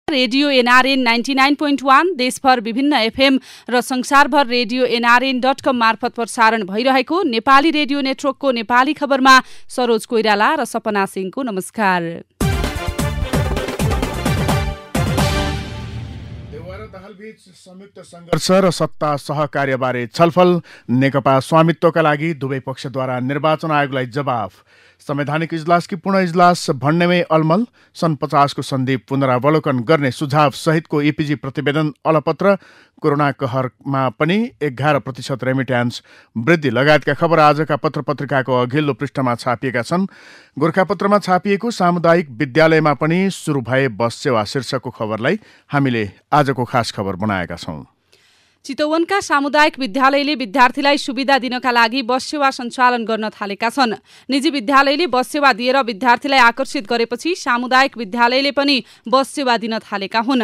Radio NRN 99.1 देशभर विभिन्न FM र संसारभर रेडियो nrn.com मार्फत प्रसारण भइरहेको नेपाली रेडियो नेटवर्कको नेपाली खबरमा सरोज कोइराला र सपना सिंहको नमस्कार। दाहालबीच संयुक्त संघर्ष र सत्ता सहकार्यबारे छलफल। नेकपा स्वामित्वका लागि दुवै पक्षद्वारा निर्वाचन आयोगलाई जवाफ। संवैधानिक इजलासकी पूर्ण इजलास भन्नेमै अलमल। सन् 50 को सन्धि पुनरावलोकन गर्ने सुझाव सहितको एपीजी प्रतिवेदन अलपत्र। कोरोना कहरमा पनि 11% रेमिट्यान्स वृद्धि लगायतका खबर आजका पत्र पत्रिकाको अघिल्लो पृष्ठमा छापिएका छन्। गोरखापत्रमा छापिएको सामुदायिक विद्यालयमा पनि सुरु भए बस सेवा शीर्षकको खबरलाई हामीले आजको खास खबर बनाएका छौं। चितवनका सामुदायिक विद्यालयले विद्यार्थीलाई सुविधा दिनका लागि बस सेवा सञ्चालन गर्न थालेका छन्। निजी विद्यालयले बस सेवा दिएर विद्यार्थीलाई आकर्षित गरेपछि सामुदायिक विद्यालयले पनि बस सेवा दिन थालेका हुन्।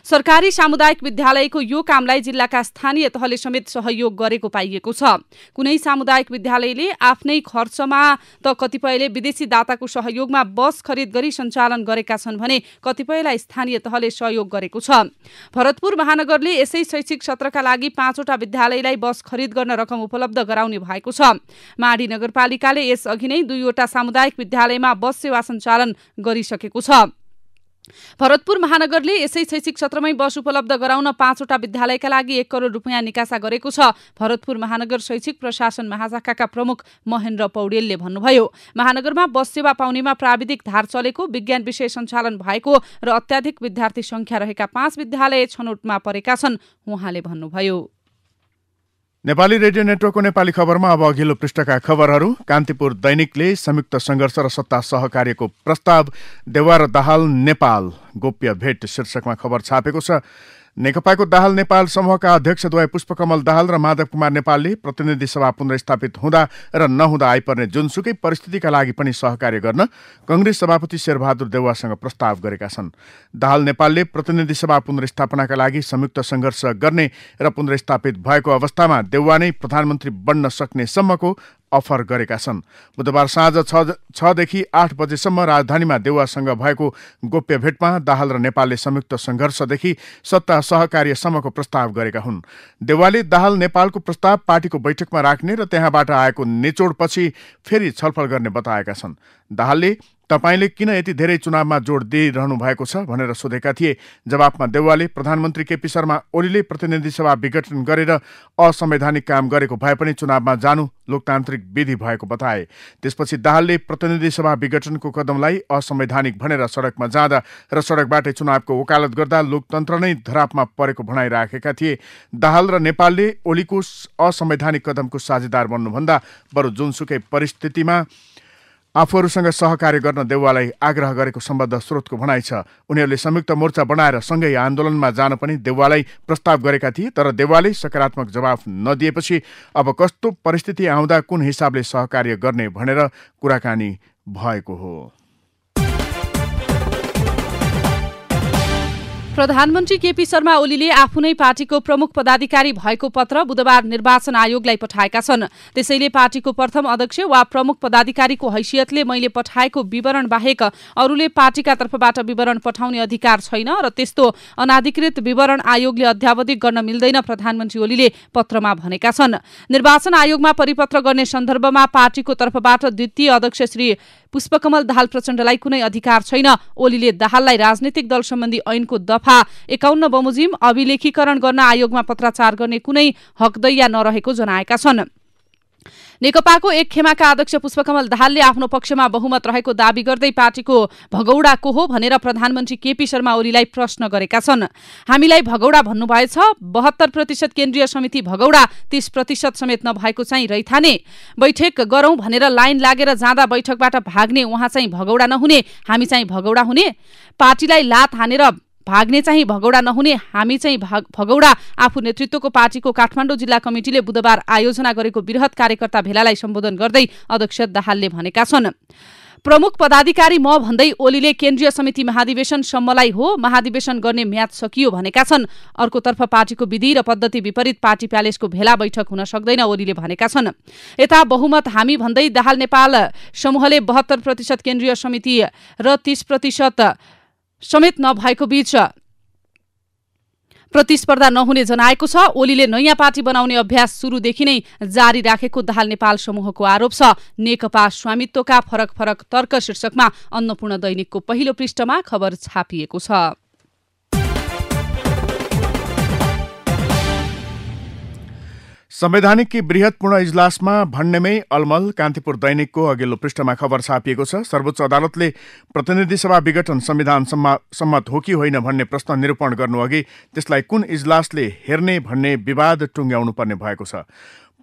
सरकारी सामुदायिक विद्यालयको यो कामलाई जिल्लाका स्थानीय तहले समेत सहयोग गरेको पाइएको छ। कुनै सामुदायिक विद्यालयले आफ्नै खर्चमा त कतिपयले विदेशी दाताको सहयोगमा बस खरिद गरी सञ्चालन गरेका छन् भने कतिपयलाई स्थानीय तहले सहयोग गरेको छ। भरतपुर महानगरले यसै शैक्षिक सत्रका लागि 5वटा विद्यालयलाई बस खरिद गर्न रकम उपलब्ध गराउने भएको छ। माडी नगरपालिकाले यसअघि नै 2वटा सामुदायिक विद्यालयमा बस सेवा सञ्चालन गरिसकेको छ। भरतपुर महानगरले यसै शैक्षिक सत्रमै बस उपलब्ध गराउन 5वटा विद्यालयका लागि 1 करोड रुपियाँ निकासा गरेको छ। भरतपुर महानगर शैक्षिक प्रशासन महाशाखाका प्रमुख महेन्द्र पौडेलले भन्नुभयो। महानगरमा बस सेवा पाउनेमा प्राविधिक धार चलेको, विज्ञान विषय सञ्चालन भएको र अत्याधिक विद्यार्थी संख्या रहेका 5 विद्यालय छनौटमा परेका छन् उहाँले भन्नुभयो। नेपाली रेडियो नेटवर्कको नेपाली खबरमा अब अघिल्लो पृष्ठका खबरहरू। कान्तिपुर दैनिकले संयुक्त संघर्ष र सत्ता सहकार्यको प्रस्ताव देउवा र दाहाल नेपाल गोप्य भेट शीर्षकमा खबर छापेको छ। नेकपाको दाहाल नेपाल समूहका अध्यक्षद्वय पुष्पकमल दाहाल र माधव कुमार नेपालले प्रतिनिधि सभा पुनर्स्थापित हुँदा र नहुँदा आइपर्ने जुनसुकै परिस्थितिका लागि पनि सहकार्य गर्न कंग्रेस सभापति शेरबहादुर देउवासँग प्रस्ताव गरेका छन्। दाहाल नेपालले प्रतिनिधि सभा पुनर्स्थापनाका लागि संयुक्त संघर्ष गर्ने र पुनर्स्थापित भएको अवस्थामा देउवा नै प्रधानमन्त्री बन्न सक्ने सम्मको अफर गरेका छन्। बुधबार साँझ 6 देखि 8 बजेसम्म राजधानीमा देउवासँग भएको गोप्य भेटमा दाहाल र नेपालले संयुक्त संघर्षदेखि सत्ता सहकार्यसम्मको प्रस्ताव गरेका हुन्। देउवाले दाहाल नेपालको प्रस्ताव पार्टीको बैठकमा राख्ने र त्यहाँबाट आएको निचोडपछि फेरि छलफल गर्ने बताएका छन्। दाहालले तपाईले किन यति धेरै चुनावमा जोड दिइरहनु भएको छ भनेर सोधेका थिए। जवाफमा देउवाले प्रधानमन्त्री केपी शर्मा ओलीले प्रतिनिधि सभा विघटन गरेर असंवैधानिक काम गरेको भए पनि चुनावमा जानु लोकतान्त्रिक विधि भएको बताए। त्यसपछि दाहालले प्रतिनिधि सभा विघटनको कदमलाई असंवैधानिक भनेर सडकमा जाँदा र सडकबाटै चुनावको वकालत गर्दा लोकतन्त्र नै धरापमा परेको भनाइराखेका थिए। दाहाल र नेपालले ओलीको असंवैधानिक कदमको साझेदार बन्नुभन्दा बरु जुनसुकै परिस्थितिमा आफूहरूसँग सहकार्य गर्न देउवालाई आग्रह गरेको सम्बद्ध स्रोतको भनाइ छ। उनीहरूले संयुक्त मोर्चा बनाएर सँगै आन्दोलनमा जान पनि देउवालाई प्रस्ताव गरेका थिए, तर देउवाले सकारात्मक जवाफ नदिएपछि अब कस्तो परिस्थिति आउँदा कुन हिसाबले सहकार्य गर्ने भनेर कुराकानी भएको हो। प्रधानमन्त्री केपी शर्मा ओलीले आफू नै पार्टीको प्रमुख पदाधिकारी भएको पत्र बुधबार निर्वाचन आयोगलाई पठाएका छन्। त्यसैले पार्टीको प्रथम अध्यक्ष वा प्रमुख पदाधिकारीको हैसियतले मैले पठाएको विवरण बाहेक अरूले पार्टीका तर्फबाट विवरण पठाउने अधिकार छैन र त्यस्तो अनाधिकृत विवरण आयोगले अध्यावधिक गर्न मिल्दैन प्रधानमन्त्री ओलीले पत्रमा भनेका छन्। निर्वाचन आयोगमा परिपत्र गर्ने सन्दर्भमा पार्टीको तर्फबाट द्वितीय अध्यक्ष श्री पुष्पकमल दाहाल प्रचण्डलाई कुनै अधिकार छैन। ओलीले दाहाललाई राजनीतिक दल सम्बन्धी ऐनको दफा 51 बमोजिम अभिलेखीकरण गर्न आयोगमा पत्राचार गर्ने कुनै हकदैया नरहेको जनाएका छन्। नेकपाको एक खेमाका अध्यक्ष पुष्पकमल दाहालले आफ्नो पक्षमा बहुमत रहेको दावी गर्दै पार्टीको भगौडा को हो भनेर प्रधानमन्त्री केपी शर्मा ओलीलाई प्रश्न गरेका छन्। हामीलाई भगौडा भन्नुभएछ, 72% केन्द्रीय समिति भगौडा, 30% समेत नभएको चाहिँ रैथाने। बैठक गरौं भनेर लाइन लागेर जाँदा बैठकबाट भाग्ने उहाँ चाहिँ भगौडा नहुने, हामी चाहिँ भगौडा हुने। पार्टीलाई लात हानेर भाग्ने चाहिँ भगौडा नहुने, हामी चाहिँ भगौडा। आफू नेतृत्वको पार्टीको काठमाडौँ जिल्ला कमिटिले बुधबार आयोजना गरेको वृहत कार्यकर्ता भेलालाई सम्बोधन गर्दै अध्यक्ष दाहालले भनेका छन्। प्रमुख पदाधिकारी म भन्दै ओलीले केन्द्रीय समिति महाधिवेशन सम्मलाई हो, महाधिवेशन गर्ने म्याद सकियो भनेका छन्। अर्कोतर्फ पार्टीको विधि र पद्धति विपरीत पार्टी प्यालेसको भेला बैठक हुन सक्दैन ओलीले भनेका छन्। यता बहुमत हामी भन्दै दाहाल नेपाल समूहले 72% केन्द्रीय समिति र 30% समेत नभएको बीच प्रतिस्पर्धा नहुने जनाएको छ। ओलीले नयाँ पार्टी बनाउने अभ्यास सुरुदेखि नै जारी राखेको दाहाल नेपाल समूहको आरोप छ। नेकपा स्वामित्वका फरक फरक तर्क शीर्षकमा अन्नपूर्ण दैनिकको पहिलो पृष्ठमा खबर छापिएको छ। संवैधानिक बृहत पूर्ण इजलासमा भन्नेमै अलमल, कान्तिपुर दैनिकको अघिल्लो पृष्ठमा खबर छापिएको छ। सर्वोच्च अदालतले प्रतिनिधि सभा विघटन संविधान सम्मत हो कि होइन भन्ने प्रश्न निरूपण गर्नुअघि त्यसलाई कुन इजलासले हेर्ने भन्ने विवाद टुङ्ग्याउनु पर्ने भएको छ।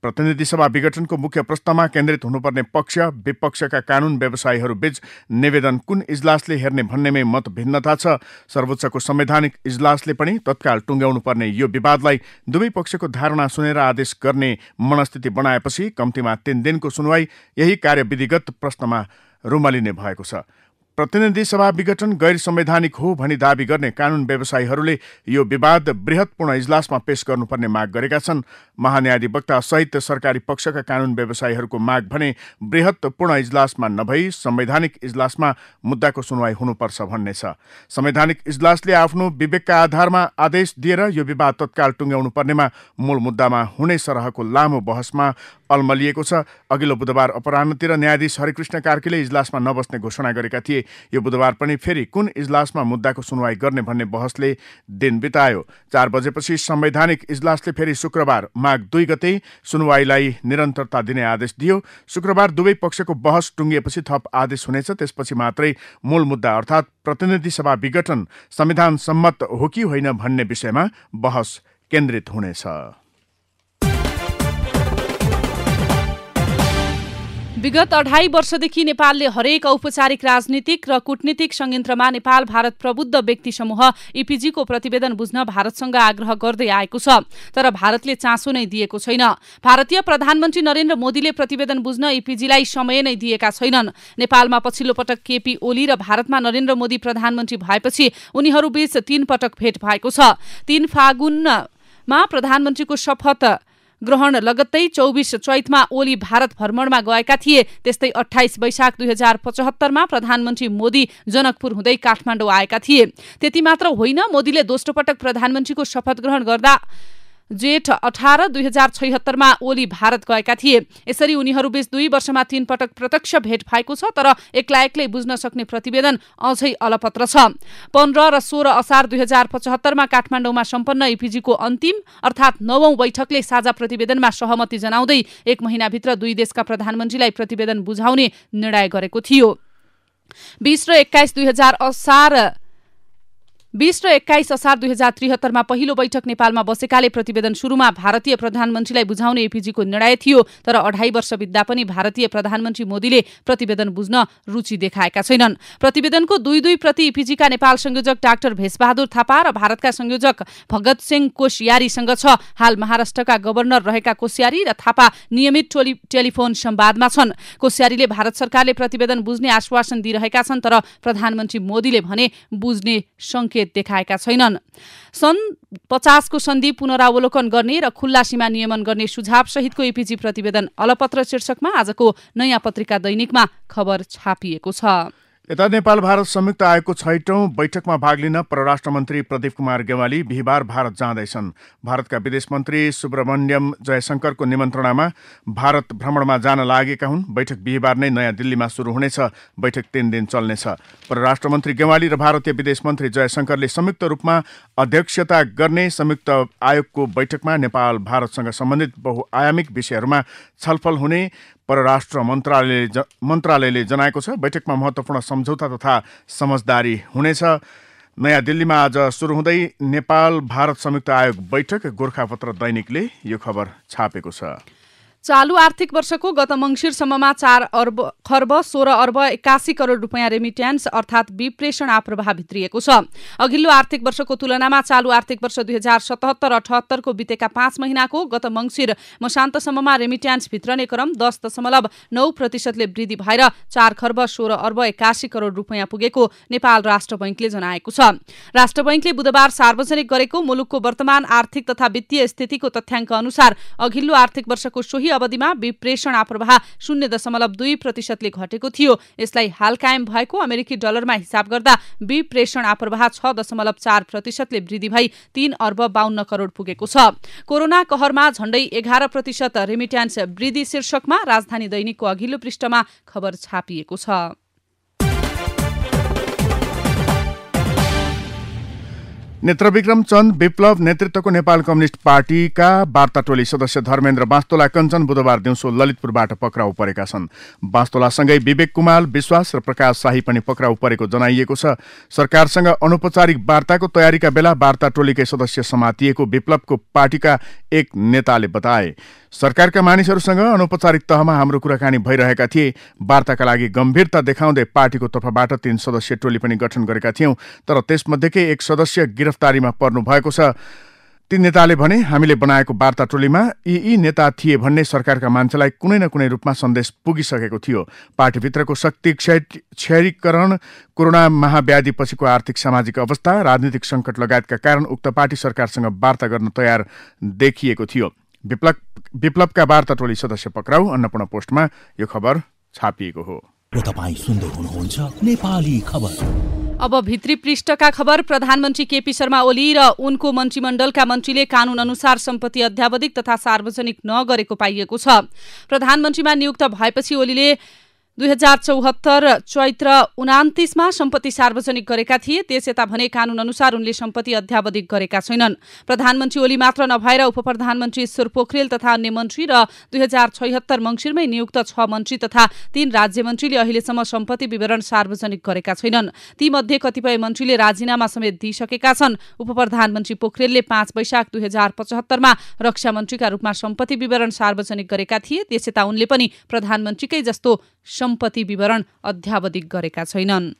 प्रतिनिधि सभा विघटनको मुख्य प्रश्नमा केन्द्रित हुनुपर्ने पक्ष विपक्षका कानून व्यवसायीहरूबीच निवेदन कुन इजलासले हेर्ने भन्नेमै मत भिन्नता छ। सर्वोच्चको संवैधानिक इजलासले पनि तत्काल टुङ्ग्याउनु पर्ने यो विवादलाई दुवै पक्षको धारणा सुनेर आदेश गर्ने मनस्थिति बनाएपछि कम्तीमा 3 दिनको सुनवाई यही कार्यविधिगत प्रश्नमा रुमलिने भएको छ। प्रतिनिधि सभा विघटन गैर संवैधानिक हो भनी दावी गर्ने कानून व्यवसायीहरूले यो विवाद बृहत पूर्ण इजलासमा पेश गर्नुपर्ने माग गरेका छन्। महान्यायाधिवक्ता सहित सरकारी पक्षका कानून व्यवसायीहरूको माग भने बृहत पूर्ण इजलासमा नभई संवैधानिक इजलासमा मुद्दाको सुनवाई हुनुपर्छ भन्ने छ। संवैधानिक इजलासले आफ्नो विवेकका आधारमा आदेश दिएर यो विवाद तत्काल टुङ्ग्याउनु पर्नेमा मूल मुद्दामा हुने सरहको लामो बहसमा अलमलिएको छ। अघिल्लो बुधबार अपराह्नतिर न्यायाधीश हरिकृष्ण कार्कीले इजलासमा नबस्ने घोषणा गरेका थिए। यो बुधबार पनि फेरि कुन इजलासमा मुद्दाको सुनवाई गर्ने भन्ने बहसले दिन बितायो। 4 बजेपछि संवैधानिक इजलासले फेरि शुक्रबार माघ 2 गते सुनवाईलाई निरन्तरता दिने आदेश दियो। शुक्रबार दुवै पक्षको बहस टुङ्गिएपछि थप आदेश हुनेछ। त्यसपछि मात्रै मूल मुद्दा अर्थात् प्रतिनिधि सभा विघटन संविधान सम्मत हो कि होइन भन्ने विषयमा बहस केन्द्रित हुनेछ। विगत 2.5 वर्षदेखि नेपालले हरेक औपचारिक राजनीतिक र कूटनीतिक संयन्त्रमा नेपाल भारत प्रबुद्ध व्यक्ति समूह इपिजीको प्रतिवेदन बुझ्न भारतसँग आग्रह गर्दै आएको छ। तर भारतले चासो नै दिएको छैन। भारतीय प्रधानमन्त्री नरेन्द्र मोदीले प्रतिवेदन बुझ्न इपिजीलाई समय नै दिएका छैनन्। नेपालमा पछिल्लो पटक केपी ओली र भारतमा नरेन्द्र मोदी प्रधानमन्त्री भएपछि उनीहरूबीच 3 पटक भेट भएको छ। 3 फागुनमा प्रधानमन्त्रीको शपथ ग्रहण लगत्तै 24 चैतमा ओली भारत भ्रमणमा गएका थिए। त्यस्तै 28 वैशाख 2075मा प्रधानमन्त्री मोदी जनकपुर हुँदै काठमाडौँ आएका थिए। त्यति मात्र होइन, मोदीले दोस्रो पटक प्रधानमन्त्रीको शपथ ग्रहण गर्दा जेठ 18 2076मा ओली भारत गएका थिए। यसरी उनीहरूबीच 2 वर्षमा 3 पटक प्रत्यक्ष भेट भएको छ। तर एक्लै बुझ्न सक्ने प्रतिवेदन अझै अलपत्र छ। 15 र 16 असार 2075मा काठमाडौँमा सम्पन्न इपिजीको अन्तिम अर्थात् 9औं बैठकले साझा प्रतिवेदनमा सहमति जनाउँदै 1 महिनाभित्र 2 देशका प्रधानमन्त्रीलाई प्रतिवेदन बुझाउने निर्णय गरेको थियो। 20 र 21 असार 2073मा पहिलो बैठक नेपालमा बसेकाले प्रतिवेदन सुरुमा भारतीय प्रधानमन्त्रीलाई बुझाउने एपीजीको निर्णय थियो। तर 2.5 वर्ष बित्दा पनि भारतीय प्रधानमन्त्री मोदीले प्रतिवेदन बुझ्न रुचि देखाएका छैनन्। प्रतिवेदनको 2 प्रति एपीजीका नेपाल संयोजक डाक्टर भेषबहादुर थापा र भारतका संयोजक भगत सिंह कोश्यारीसँग छ। हाल महाराष्ट्रका गभर्नर रहेका कोश्यारी र थापा नियमित टेलिफोन संवादमा छन्। कोश्यारीले भारत सरकारले प्रतिवेदन बुझ्ने आश्वासन दिइरहेका छन्, तर प्रधानमन्त्री मोदीले भने बुझ्ने संकेत देखाएका छैनन्। सन् 50 को सन्धि पुनरावलोकन गर्ने र खुल्ला सीमा नियमन गर्ने सुझाव सहितको एपीजी प्रतिवेदन अलपत्र शीर्षकमा आजको नयाँ पत्रिका दैनिकमा खबर छापिएको छ। यता नेपाल भारत संयुक्त आयोगको 6औं बैठकमा भाग लिन परराष्ट्र मन्त्री प्रदीप कुमार गेवाली बिहिबार भारत जाँदैछन्। भारतका विदेश मन्त्री सुब्रमण्यम जयशंकरको निमन्त्रणामा भारत भ्रमणमा जान लागेका हुन्। बैठक बिहिबार नै नयाँ दिल्लीमा सुरु हुनेछ। बैठक 3 दिन चल्नेछ। परराष्ट्र मन्त्री गेवाली र भारतीय विदेश मन्त्री जयशंकरले संयुक्त रूपमा अध्यक्षता गर्ने संयुक्त आयोगको बैठकमा नेपाल भारतसँग सम्बन्धित बहुआयामिक विषयहरूमा छलफल हुने परराष्ट्र मन्त्रालयले जनाएको छ। बैठकमा महत्त्वपूर्ण सम्झौता तथा समझदारी हुनेछ। नयाँ दिल्लीमा आज सुरु हुँदै नेपाल भारत संयुक्त आयोग बैठक गोरखापत्र दैनिकले यो खबर छापेको छ। चालु आर्थिक वर्षको गत मङ्सिरसम्ममा 4 खर्ब 16 अर्ब 81 करोड रुपियाँ रेमिट्यान्स अर्थात् विप्रेषण आप्रवाह भित्रिएको छ। अघिल्लो आर्थिक वर्षको तुलनामा चालु आर्थिक वर्ष 2077-78 को बितेका 5 महिनाको गत मङ्सिर मसान्तसम्ममा रेमिट्यान्स भित्रने क्रम 10.9% वृद्धि भएर 4 खर्ब 16 अर्ब 81 करोड रुपियाँ पुगेको नेपाल राष्ट्र बैंकले जनाएको छ। राष्ट्र बैंकले बुधबार सार्वजनिक गरेको मुलुकको वर्तमान आर्थिक तथा वित्तीय स्थितिको तथ्याङ्क अनुसार अघिल्लो आर्थिक वर्षको सोही अवधिमा विप्रेषण आप्रवाह 0.2% घटेको थियो। यसलाई हाल कायम भएको अमेरिकी डलरमा हिसाब गर्दा विप्रेषण आप्रवाह 6.4% वृद्धि भई 3 अर्ब 52 करोड पुगेको छ। कोरोना कहरमा झण्डै 11% रेमिट्यान्स वृद्धि शीर्षकमा राजधानी दैनिकको अघिल्लो पृष्ठमा खबर छापिएको छ। नेत्रविक्रम चन्द विप्लव नेतृत्वको नेपाल कम्युनिस्ट पार्टीका वार्ता टोली सदस्य धर्मेन्द्र बास्तोला कञ्चन बुधबार दिउँसो ललितपुरबाट पक्राउ परेका छन्। बास्तोलासँगै विवेक कुमार विश्वास र प्रकाश शाही पनि पक्राउ परेको जनाइएको छ। सरकारसँग अनौपचारिक वार्ताको तयारीका बेला वार्ता टोलीकै सदस्य समातिएको विप्लवको पार्टीका एक नेताले बताए। सरकारका मानिसहरूसँग अनौपचारिक तहमा हाम्रो कुराकानी भइरहेका थिए। वार्ताका लागि गम्भीरता देखाउँदै पार्टीको तर्फबाट 3 सदस्यीय टोली पनि गठन गरेका थियौं, तर त्यसमध्येकै एक सदस्य गिरफ्तारीमा पर्नु भएको छ। ती नेताले भने, हामीले बनाएको वार्ता टोलीमा यी नेता थिए भन्ने सरकारका मान्छेलाई कुनै न कुनै रूपमा सन्देश पुगिसकेको थियो। पार्टीभित्रको शक्ति क्षयीकरण, कोरोना महाव्याधि पछिको आर्थिक सामाजिक अवस्था, राजनीतिक सङ्कट लगायतका कारण उक्त पार्टी सरकारसँग वार्ता गर्न तयार देखिएको थियो। विप्लवका वार्ता टोली सदस्य पक्राउ अन्नपूर्ण पोस्टमा यो खबर छापिएको हो। तपाईं सुन्दै हुनुहुन्छ नेपाली खबर। अब भित्री पृष्ठका खबर। प्रधानमन्त्री केपी शर्मा ओली र उनको मन्त्रीमण्डलका मन्त्रीले कानून अनुसार सम्पत्ति अध्यावधिक तथा सार्वजनिक नगरेको पाइएको छ। प्रधानमन्त्रीमा नियुक्त भएपछि ओलीले 2074 चैत्र 29मा सम्पत्ति सार्वजनिक गरेका थिए। त्यसयता भने कानून अनुसार उनले सम्पत्ति अध्यावधिक गरेका छैनन्। प्रधानमन्त्री ओली मात्र नभएर उपप्रधानमन्त्री ईश्वर पोखरेल तथा अन्य मन्त्री र 2076 मङ्सिरमै नियुक्त 6 मन्त्री तथा 3 राज्यमन्त्रीले अहिलेसम्म सम्पत्ति विवरण सार्वजनिक गरेका छैनन्। तीमध्ये कतिपय मन्त्रीले राजीनामा समेत दिइसकेका छन्। उपप्रधानमन्त्री पोखरेलले 5 वैशाख 2075 मा रक्षा मन्त्रीका रूपमा सम्पत्ति विवरण सार्वजनिक गरेका थिए। त्यसयता उनले पनि प्रधानमन्त्रीकै जस्तो सम्पत्ति विवरण अध्यावधिक गरेका छैनन्।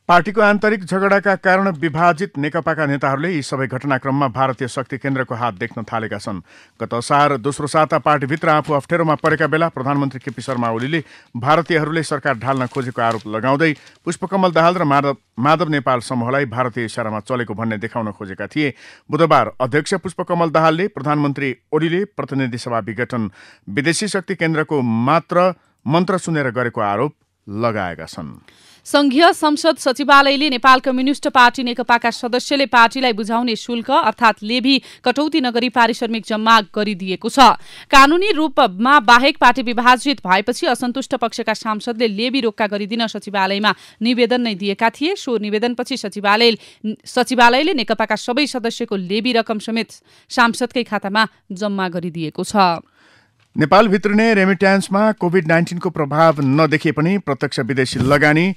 पार्टीको आन्तरिक झगडाका कारण विभाजित नेकपाका नेताहरूले यी सबै घटनाक्रममा भारतीय शक्ति केन्द्रको हात देख्न थालेका छन्। गत असार दोस्रो साता पार्टीभित्र आफू अप्ठ्यारोमा परेका बेला प्रधानमन्त्री केपी शर्मा ओलीले भारतीयहरूले सरकार ढाल्न खोजेको आरोप लगाउँदै पुष्पकमल दाहाल र माधव नेपाल समूहलाई भारतीय इशारामा चलेको भन्ने देखाउन खोजेका थिए। बुधबार अध्यक्ष पुष्पकमल दाहालले प्रधानमन्त्री ओलीले प्रतिनिधि सभा विघटन विदेशी शक्ति केन्द्रको मन्त्र सुनेर गरेको आरोप लगाएका छन्। संघीय संसद सचिवालयले नेपाल कम्युनिस्ट पार्टी नेकपाका सदस्यले पार्टीलाई बुझाउने शुल्क अर्थात् लेभी कटौती नगरी पारिश्रमिक जम्मा गरिदिएको छ। कानूनी रूपमा बाहेक पार्टी विभाजित भएपछि असन्तुष्ट पक्षका सांसदले लेभी रोक्का गरिदिन सचिवालयमा निवेदन नै दिएका थिए। सो निवेदनपछि सचिवालयले नेकपाका सबै सदस्यको लेभी रकम समेत सांसदकै खातामा जम्मा गरिदिएको छ। नेपालभित्र नै रेमिट्यान्समा कोभिड-19 को प्रभाव नदेखिए पनि प्रत्यक्ष विदेशी लगानी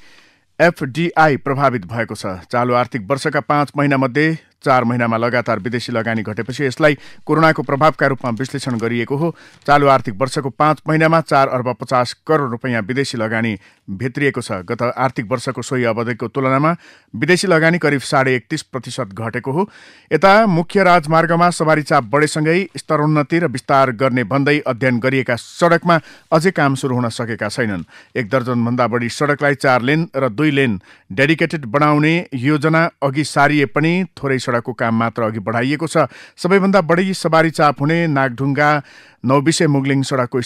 एफडीआई प्रभावित भएको छ। चालु आर्थिक वर्षका 5 महिनामध्ये 4 महिनामा लगातार विदेशी लगानी घटेपछि यसलाई कोरोनाको प्रभावका रूपमा विश्लेषण गरिएको हो। चालु आर्थिक वर्षको 5 महिनामा 4 अर्ब 50 करोड रुपैयाँ विदेशी लगानी भित्रिएको छ। गत आर्थिक वर्षको सोही अवधिको तुलनामा विदेशी लगानी करिब 31% घटेको हो। यता मुख्य राजमार्गमा सवारी चाप बढेसँगै स्तरोन्नति र विस्तार गर्ने भन्दै अध्ययन गरिएका सडकमा अझै काम सुरु हुन सकेका छैनन्। 1 दर्जनभन्दा बढी सडकलाई 4 लेन र 2 लेन डेडिकेटेड बनाउने योजना अघि सारिए पनि थोरै सडकको काम मात्र अघि बढाइएको छ। सबैभन्दा बढी सवारी चाप हुने नागढुङ्गा नौबिसे मुगलिङ सडकको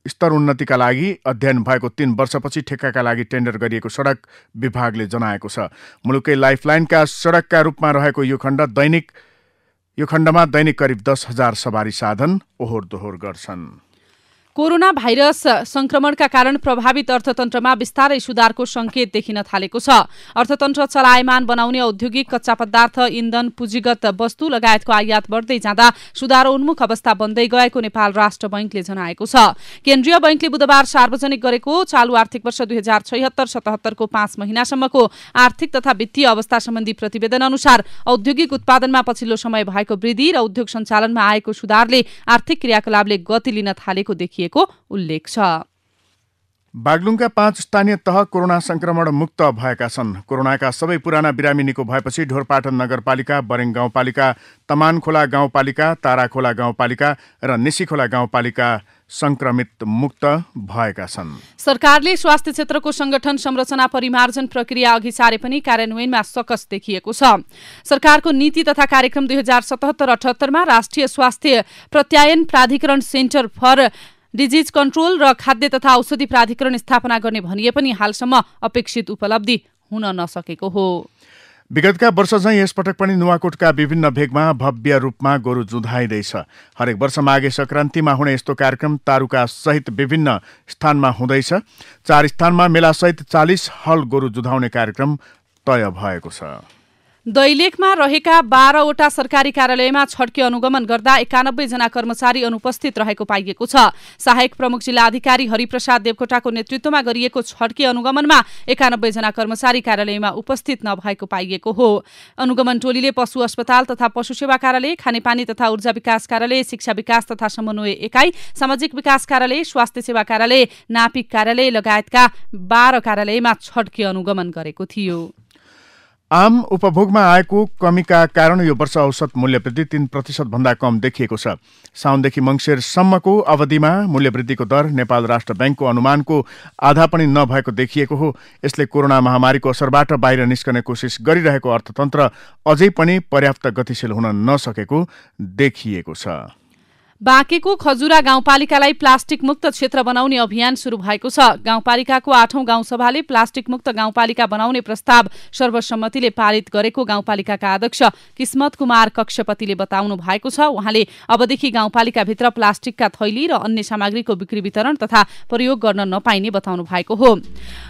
स्तरोन्नतिका लागि अध्ययन भएको 3 वर्षपछि ठेक्काका लागि टेन्डर गरिएको सडक विभागले जनाएको छ। मुलुकै लाइफलाइनका सडकका रूपमा रहेको यो खण्डमा दैनिक करिब 10,000 सवारी साधन ओहोर दोहोर गर्छन्। कोरोना भाइरस संक्रमणका कारण प्रभावित अर्थतन्त्रमा बिस्तारै सुधारको संकेत देखिन थालेको छ। अर्थतन्त्र चलायमान बनाउने औद्योगिक कच्चा पदार्थ, इन्धन, पुँजीगत वस्तु लगायतको आयात बढ्दै जाँदा सुधारोन्मुख अवस्था बन्दै गएको नेपाल राष्ट्र बैंकले जनाएको छ। केन्द्रीय बैंकले बुधबार सार्वजनिक गरेको चालु आर्थिक वर्ष 2076-77 को 5 महिनासम्मको आर्थिक तथा वित्तीय अवस्था सम्बन्धी प्रतिवेदन अनुसार औद्योगिक उत्पादनमा पछिल्लो समय भएको वृद्धि र उद्योग सञ्चालनमा आएको सुधारले आर्थिक क्रियाकलापले गति लिन थालेको देखिएको उल्लेख छ। बागलुङका 5 स्थानीय तह कोरोना संक्रमण मुक्त भएका छन्। कोरोनाका सबै पुराना बिरामी निको भएपछि ढोरपाटन नगरपालिका, बरेङ गाउँपालिका, तमानखोला गाउँपालिका, ताराखोला गाउँपालिका र निसीखोला गाउँपालिका संक्रमित मुक्त भएका छन्। सरकारले स्वास्थ्य क्षेत्रको संगठन संरचना परिमार्जन प्रक्रिया अघि सारे पनि कार्यान्वयनमा सकस देखिएको छ। सरकारको नीति तथा कार्यक्रम 2077-78 मा राष्ट्रिय स्वास्थ्य प्रत्यायन प्राधिकरण सेन्टर फर डिजिज कन्ट्रोल र खाद्य तथा औषधि प्राधिकरण स्थापना गर्ने भनिए पनि हालसम्म अपेक्षित उपलब्धि हुन नसकेको हो। विगतका वर्ष चाहिँ यसपटक पनि नुवाकोटका विभिन्न भेगमा भव्य रूपमा गोरु जुधाइँदैछ। हरेक वर्ष माघे संक्रान्तिमा हुने यस्तो कार्यक्रम तारुका सहित विभिन्न स्थानमा हुँदैछ। 4 स्थानमा मेलासहित 40 हल गोरु जुधाउने कार्यक्रम तय भएको छ। दैलेखमा रहेका 12वटा सरकारी कार्यालयमा छड्के अनुगमन गर्दा 91 जना कर्मचारी अनुपस्थित रहेको पाइएको छ। सहायक प्रमुख जिल्ला अधिकारी हरिप्रसाद देवकोटाको नेतृत्वमा गरिएको छड्के अनुगमनमा 91 जना कर्मचारी कार्यालयमा उपस्थित नभएको पाइएको हो। अनुगमन टोलीले पशु अस्पताल तथा पशु सेवा कार्यालय, खानेपानी तथा ऊर्जा विकास कार्यालय, शिक्षा विकास तथा समन्वय एकाइ, सामाजिक विकास कार्यालय, स्वास्थ्य सेवा कार्यालय, नापिक कार्यालय लगायतका 12 कार्यालयमा छड्के अनुगमन गरेको थियो। आम उपभोगमा आएको कमीका कारण यो वर्ष औसत मूल्यवृद्धि 3% भन्दा कम देखिएको छ। साउनदेखि मङ्सिरसम्मको अवधिमा मूल्यवृद्धिको दर नेपाल राष्ट्र बैंकको अनुमानको आधा पनि नभएको देखिएको हो। यसले कोरोना महामारीको असरबाट बाहिर निस्कने कोसिस गरिरहेको अर्थतन्त्र अझै पनि पर्याप्त गतिशील हुन नसकेको देखिएको छ। बाँकेको खजुरा गाउँपालिकालाई प्लास्टिक मुक्त क्षेत्र बनाउने अभियान सुरु भएको छ। गाउँपालिकाको 8औं गाउँसभाले प्लास्टिक मुक्त गाउँपालिका बनाउने प्रस्ताव सर्वसम्मतिले पारित गरेको गाउँपालिकाका अध्यक्ष किस्मत कुमार कक्षपतिले बताउनु भएको छ। उहाँले अबदेखि गाउँपालिकाभित्र प्लास्टिकका थैली र अन्य सामग्रीको बिक्री वितरण तथा प्रयोग गर्न नपाइने बताउनु भएको हो।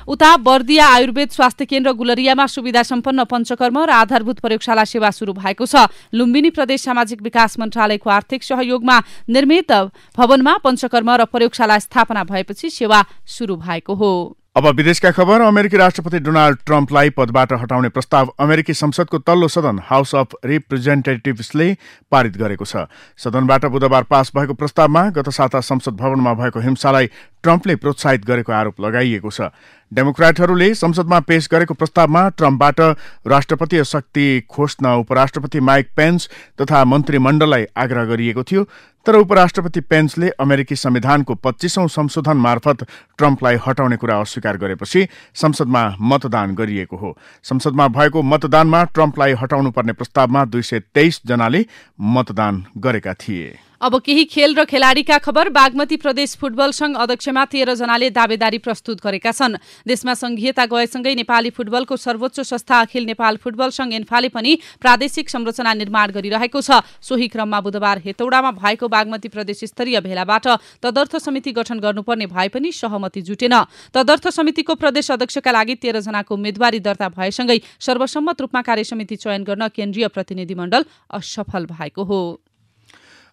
उता बर्दिया आयुर्वेद स्वास्थ्य केन्द्र गुलरियामा सुविधा सम्पन्न पञ्चकर्म र आधारभूत प्रयोगशाला सेवा सुरु भएको छ। लुम्बिनी प्रदेश सामाजिक विकास मन्त्रालयको आर्थिक सहयोगमा निर्मित भवनमा पञ्चकर्म र प्रयोगशाला स्थापना भएपछि सेवा सुरु भएको हो। अब विदेशका खबर। अमेरिकी राष्ट्रपति डोनाल्ड ट्रम्पलाई पदबाट हटाउने प्रस्ताव अमेरिकी संसदको तल्लो सदन हाउस अफ रिप्रेजेन्टेटिभ्सले पारित गरेको छ। सदनबाट बुधबार पास भएको प्रस्तावमा गत साता संसद भवनमा भएको हिंसालाई ट्रम्पले प्रोत्साहित गरेको आरोप लगाइएको छ। डेमोक्रेटहरूले संसदमा पेश गरेको प्रस्तावमा ट्रम्पबाट राष्ट्रपतीय शक्ति खोज्न उपराष्ट्रपति माइक पेन्स तथा मन्त्रीमण्डललाई आग्रह गरिएको थियो। तर उपराष्ट्रपति पेन्सले अमेरिकी संविधानको 25औं संशोधन मार्फत ट्रम्पलाई हटाउने कुरा अस्वीकार गरेपछि संसदमा मतदान गरिएको हो। संसदमा भएको मतदानमा ट्रम्पलाई हटाउनुपर्ने प्रस्तावमा 223 जनाले मतदान गरेका थिए। अब केही खेल र खेलाडीका खबर। बागमती प्रदेश फुटबल संघ अध्यक्षमा 13 जनाले दावेदारी प्रस्तुत गरेका छन्। देशमा संघीयता गएसँगै नेपाली फुटबलको सर्वोच्च संस्था अखिल नेपाल फुटबल संघ एन्फाले पनि प्रादेशिक संरचना निर्माण गरिरहेको छ। सोही क्रममा बुधबार हेटौडामा भएको बागमती प्रदेश स्तरीय भेलाबाट तदर्थ समिति गठन गर्नुपर्ने भए पनि सहमति जुटेन। तदर्थ समितिको प्रदेश अध्यक्षका लागि 13 जनाको उम्मेदवारी दर्ता भएसँगै सर्वसम्मत रूपमा कार्यसमिति चयन गर्न केन्द्रीय प्रतिनिधिमण्डल असफल भएको हो।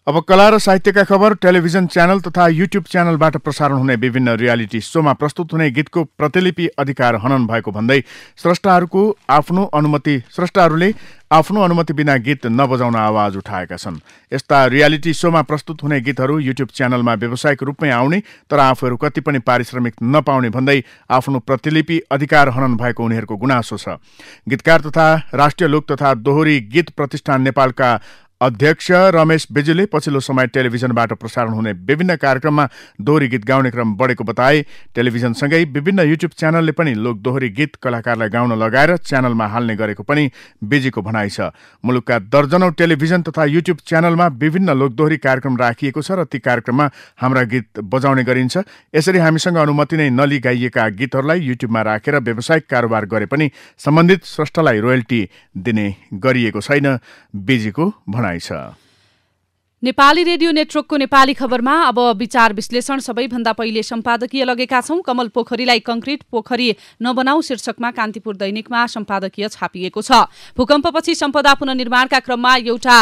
अब कला र साहित्यका खबर। टेलिभिजन च्यानल तथा युट्युब च्यानलबाट प्रसारण हुने विभिन्न रियालिटी शोमा प्रस्तुत हुने गीतको प्रतिलिपि अधिकार हनन भएको भन्दै स्रष्टाहरूले आफ्नो अनुमति बिना गीत नबजाउन आवाज उठाएका छन्। यस्ता रियालिटी शोमा प्रस्तुत हुने गीतहरू युट्युब च्यानलमा व्यावसायिक रूपमै आउने तर आफूहरू कति पनि पारिश्रमिक नपाउने भन्दै आफ्नो प्रतिलिपि अधिकार हनन भएको उनीहरूको गुनासो छ। गीतकार तथा राष्ट्रिय लोक तथा दोहोरी गीत प्रतिष्ठान नेपालका अध्यक्ष रमेश बेजुले पछिल्लो समय टेलिभिजनबाट प्रसारण हुने विभिन्न कार्यक्रममा दोहोरी गीत गाउने क्रम बढेको बताए। टेलिभिजनसँगै विभिन्न युट्युब च्यानलले पनि लोक दोहोरी गीत कलाकारलाई गाउन लगाएर च्यानलमा हाल्ने गरेको पनि बेजीको भनाइ छ। मुलुकका दर्जनौं टेलिभिजन तथा युट्युब च्यानलमा विभिन्न लोक दोहोरी कार्यक्रम राखिएको छ र ती कार्यक्रममा हाम्रा गीत बजाउने गरिन्छ। यसरी हामीसँग अनुमति नै नलिई गाइएका गीतहरूलाई युट्युबमा राखेर व्यावसायिक कारोबार गरे पनि सम्बन्धित स्रष्टालाई रोयल्टी दिने गरिएको छैन, बेजीको भनाइ छ। नेपाली रेडियो नेटवर्कको नेपाली खबरमा अब विचार विश्लेषण। सबैभन्दा पहिले सम्पादकीय लगेका छौं। कमल पोखरीलाई कंक्रिट पोखरी नबनाऊ शीर्षकमा कान्तिपुर दैनिकमा सम्पादकीय छापिएको छ। भूकम्पपछि सम्पदा पुनर्निर्माणका क्रममा एउटा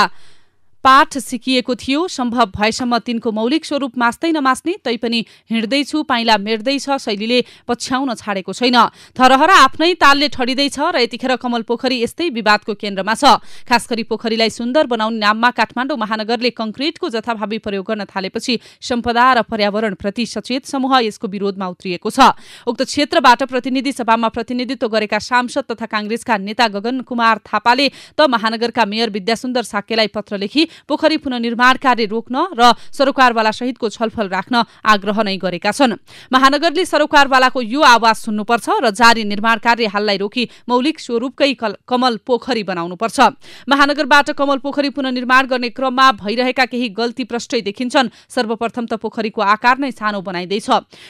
पाठ सिकिएको थियो। सम्भव भएसम्म तिनको मौलिक स्वरूप मास्दै नमास्ने, तैपनि हिँड्दैछु पाइला मेट्दैछ शैलीले पछ्याउन छाडेको छैन। थरहर आफ्नै तालले ठडिँदैछ र यतिखेर कमल पोखरी यस्तै विवादको केन्द्रमा छ। खास गरी पोखरीलाई सुन्दर बनाउने नाममा काठमाडौँ महानगरले कंक्रिटको जथाभावी प्रयोग गर्न थालेपछि सम्पदा र पर्यावरणप्रति सचेत समूह यसको विरोधमा उत्रिएको छ। उक्त क्षेत्रबाट प्रतिनिधि सभामा प्रतिनिधित्व गरेका सांसद तथा कांग्रेसका नेता गगन कुमार थापाले त महानगरका मेयर विद्यासुन्दर साक्यलाई पत्र लेखी पोखरी पुनर्निर्माण कार्य रोक्न र सरोकारवाला सहितको छलफल राख्न आग्रह नै गरेका छन्। महानगरले सरोकारवालाको यो आवाज सुन्नुपर्छ र जारी निर्माण कार्य हाललाई रोकी मौलिक स्वरूपकै कमल पोखरी बनाउनुपर्छ। महानगरबाट कमल पोखरी पुनर्निर्माण गर्ने क्रममा भइरहेका केही गल्ती प्रष्टै देखिन्छन्। सर्वप्रथम त पोखरीको आकार नै सानो बनाइँदैछ।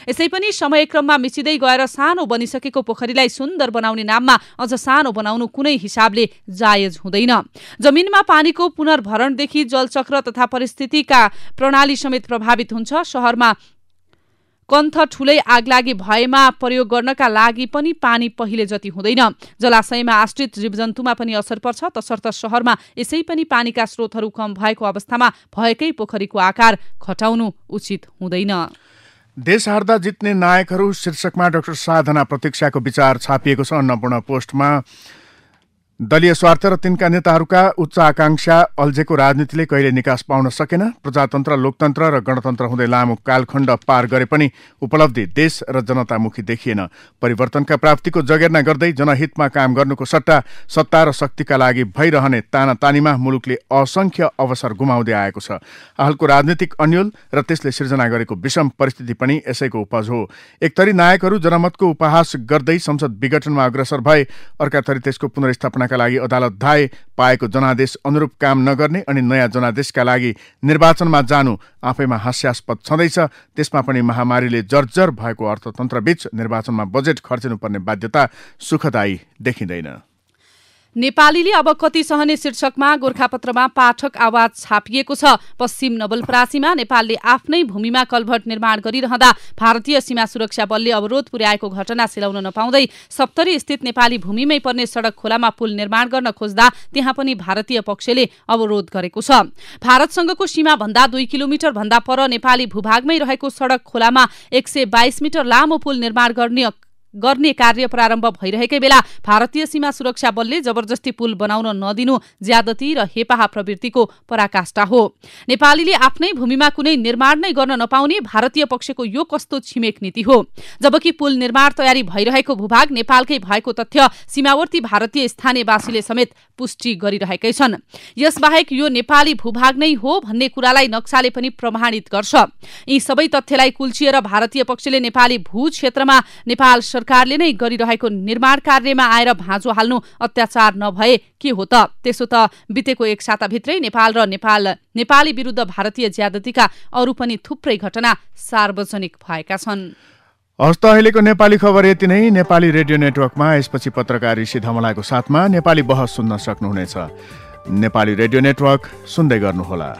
यसै पनि समयक्रममा मिचिँदै गएर सानो बनिसकेको पोखरीलाई सुन्दर बनाउने नाममा अझ सानो बनाउनु कुनै हिसाबले जायज हुँदैन। जमिनमा पानीको पुनर्भरणदेखि जलचक्र तथा परिस्थितिका प्रणाली समेत प्रभावित हुन्छ। शहरमा कन्थ ठूलै आगलागी भएमा प्रयोग गर्नका लागि पनि पानी पहिले जति हुँदैन। जलाशयमा आश्रित जीवजन्तुमा पनि असर पर्छ। तसर्थ शहरमा यसै पनि पानीका स्रोतहरू कम भएको अवस्थामा भएकै पोखरीको आकार घटाउनु उचित हुँदैन। देश हार्दा जित्ने नायकहरू शीर्षकमा डाक्टर साधना प्रतीक्षाको विचार छापिएको छ। अन्नपूर्ण पोस्टमा दलीय स्वार्थ र तिनका नेताहरूका उच्च आकांक्षा अल्झेको राजनीतिले कहिले निकास पाउन सकेन। प्रजातन्त्र, लोकतन्त्र र गणतन्त्र हुँदै लामो कालखण्ड पार गरे पनि उपलब्धि देश र जनतामुखी देखिएन। परिवर्तनका प्राप्तिको जगेर्ना गर्दै जनहितमा काम गर्नुको सट्टा सत्ता र शक्तिका लागि भइरहने तानातानीमा मुलुकले असंख्य अवसर गुमाउँदै आएको छ। हालको राजनीतिक अन्यल र त्यसले सिर्जना गरेको विषम परिस्थिति पनि यसैको उपज हो। एकतरी नायकहरू जनमतको उपहास गर्दै संसद विघटनमा अग्रसर भए, अर्कातरी त्यसको पुनर्स्थापना का लागि अदालत धाए, पाएको जनादेश अनुरूप काम नगर्ने अनि नयाँ जनादेशका लागि निर्वाचनमा जानु आफैमा हास्यास्पद छँदैछ। त्यसमा पनि महामारीले जर्जर भएको अर्थतन्त्रबीच निर्वाचनमा बजेट खर्चिनुपर्ने बाध्यता सुखदायी देखिँदैन। नेपालीले अब कति सहने शीर्षकमा गोरखापत्रमा पाठक आवाज छापिएको छ। पश्चिम नवलपरासीमा नेपालले आफ्नै भूमिमा कल्भर्ट निर्माण गरिरहँदा भारतीय सीमा सुरक्षा बलले अवरोध पुर्याएको घटना सिलाउन नपाउँदै सप्तरी स्थित नेपाली भूमिमै पर्ने सडक खोलामा पुल निर्माण गर्न खोज्दा त्यहाँ पनि भारतीय पक्षले अवरोध गरेको छ। भारतसँगको सीमा भन्दा 2 किलोमिटर भन्दा पर नेपाली भूभागमै रहेको सडक खोलामा 122 मिटर लामो पुल निर्माण गर्ने कार्य प्रारम्भ भइरहेकै बेला भारतीय सीमा सुरक्षा बलले जबरजस्ती पुल बनाउन नदिनु ज्यादती र हेपाहा प्रवृत्तिको पराकाष्ठा हो। नेपालीले आफ्नै भूमिमा कुनै निर्माण नै गर्न नपाउने भारतीय पक्षको यो कस्तो छिमेक नीति हो। जबकि पुल निर्माण तयारी भइरहेको भूभाग नेपालकै भएको तथ्य सीमावर्ती भारतीय स्थानीयवासीले समेत पुष्टि गरिरहेकै छन्। यसबाहेक यो नेपाली भूभाग नै हो भन्ने कुरालाई नक्साले पनि प्रमाणित गर्छ। यी सबै तथ्यलाई कुल्चिएर भारतीय पक्षले नेपाली भू क्षेत्रमा नेपाल सरकारले नै गरिरहेको निर्माण कार्यमा आएर भाँजो हाल्नु अत्याचार नभए के हो त? त्यसो त बितेको एक साताभित्रै नेपाल र नेपाली विरुद्ध भारतीय ज्यादतीका अरू पनि थुप्रै घटना सार्वजनिक भएका छन्। हस्त अहिलेको नेपाली खबर यति नै। नेपाली रेडियो नेटवर्कमा यसपछि पत्रकार ऋषि धमलाको साथमा नेपाली बहस सुन्न सक्नुहुनेछ। नेपाली रेडियो नेटवर्क सुन्दै गर्नुहोला।